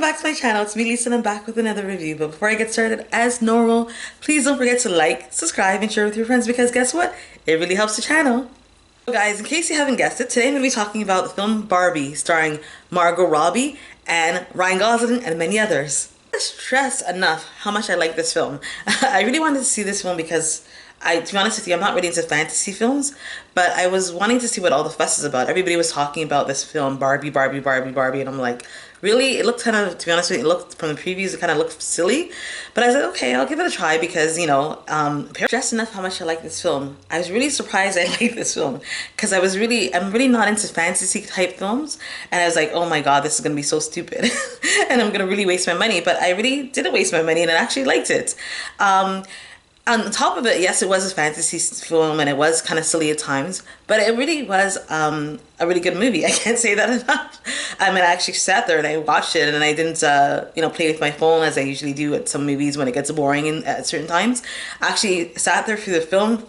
welcome back to my channel. It's me, Lisa, and I'm back with another review. But before I get started, as normal, please don't forget to like, subscribe, and share with your friends because guess what? It really helps the channel. So guys, in case you haven't guessed it, today I'm going to be talking about the film Barbie starring Margot Robbie and Ryan Gosling and many others. I can't stress enough how much I like this film. I really wanted to see this film because to be honest with you, I'm not really into fantasy films, but I was wanting to see what all the fuss is about. Everybody was talking about this film, Barbie, Barbie, Barbie, Barbie, and I'm like, really? It looked kind of, to be honest with you, it looked, from the previews, it kind of looked silly. But I was like, okay, I'll give it a try because, you know, just enough how much I like this film. I was really surprised I liked this film because I'm really not into fantasy type films. And I was like, oh my God, this is going to be so stupid. And I'm going to really waste my money. But I really didn't waste my money and I actually liked it. On top of it, yes, it was a fantasy film and it was kind of silly at times, but it really was a really good movie. I can't say that enough. I mean, I actually sat there and I watched it and I didn't, you know, play with my phone as I usually do at some movies when it gets boring at certain times. I actually sat there through the film,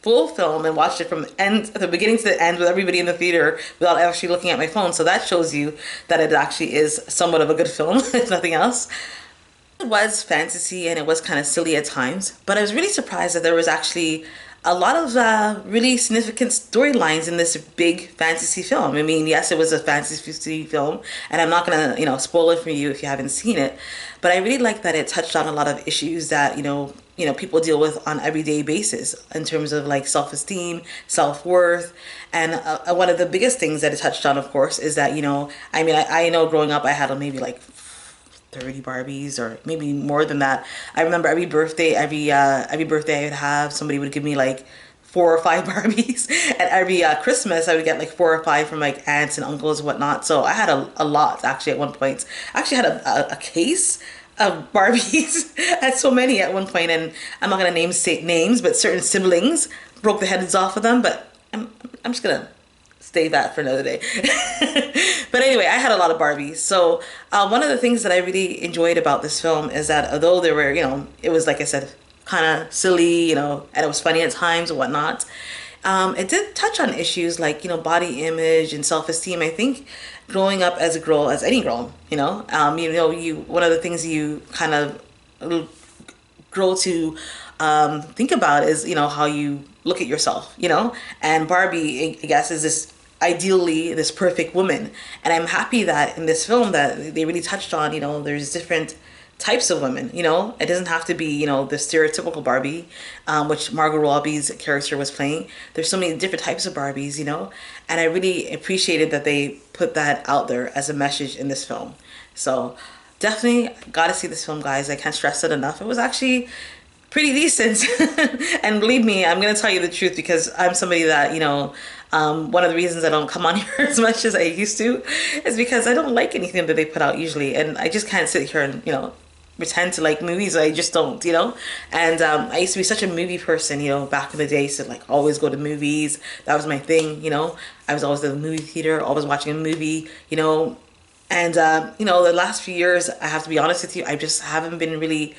full film, and watched it from the beginning to the end with everybody in the theater without actually looking at my phone. So that shows you that it actually is somewhat of a good film, if nothing else. It was fantasy and it was kind of silly at times, but I was really surprised that there was actually a lot of really significant storylines in this big fantasy film. I mean, yes, it was a fantasy film, and I'm not gonna, you know, spoil it for you if you haven't seen it, but I really like that it touched on a lot of issues that, people deal with on everyday basis in terms of like self-esteem, self-worth, and one of the biggest things that it touched on, of course, is that, I know growing up I had maybe like 30 Barbies or maybe more than that. I remember every birthday I would have, somebody would give me like 4 or 5 Barbies. And every Christmas I would get like 4 or 5 from like aunts and uncles and whatnot. So I had a lot actually at one point. I actually had a case of Barbies. I had so many at one point, and I'm not gonna say names, but certain siblings broke the heads off of them, but I'm just gonna save that for another day. But anyway, I had a lot of Barbies. So one of the things that I really enjoyed about this film is that although there were, it was, like I said, kind of silly, and it was funny at times and whatnot, it did touch on issues like, body image and self-esteem. I think growing up as a girl, as any girl, one of the things you kind of grow to think about is, how you look at yourself, and Barbie, I guess, is this ideally this perfect woman. And I'm happy that in this film that they really touched on, there's different types of women. It doesn't have to be, the stereotypical Barbie, which Margot Robbie's character was playing. There's so many different types of Barbies, and I really appreciated that they put that out there as a message in this film. So definitely gotta see this film, guys. I can't stress it enough. It was actually pretty decent. And believe me, I'm gonna tell you the truth because I'm somebody that, one of the reasons I don't come on here as much as I used to is because I don't like anything that they put out usually, and I just can't sit here and, pretend to like movies. I just don't, and I used to be such a movie person, back in the day, so like always go to movies. That was my thing. I was always in the movie theater, always watching a movie, and the last few years, I have to be honest with you, I just haven't been really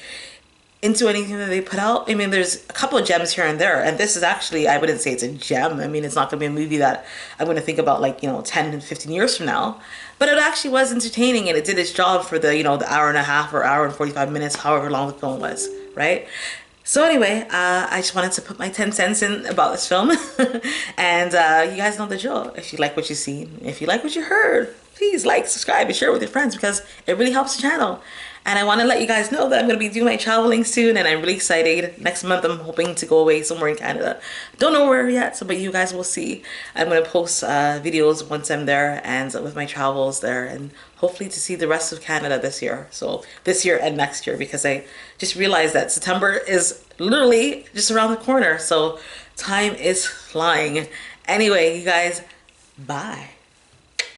into anything that they put out. I mean, there's a couple of gems here and there, and this is actually, I wouldn't say it's a gem. I mean, it's not gonna be a movie that I'm gonna think about like, 10 and 15 years from now, but it actually was entertaining and it did its job for the, the hour and a half or hour and 45 minutes, however long the film was, right? So anyway, I just wanted to put my 10 cents in about this film. And you guys know the drill. If you like what you see, if you like what you heard, please like, subscribe, and share with your friends because it really helps the channel. And I want to let you guys know that I'm going to be doing my traveling soon, and I'm really excited. Next month, I'm hoping to go away somewhere in Canada. Don't know where yet, so but you guys will see. I'm going to post videos once I'm there and with my travels there, and hopefully to see the rest of Canada this year. So this year and next year, because I just realized that September is literally just around the corner. So time is flying. Anyway, you guys, bye.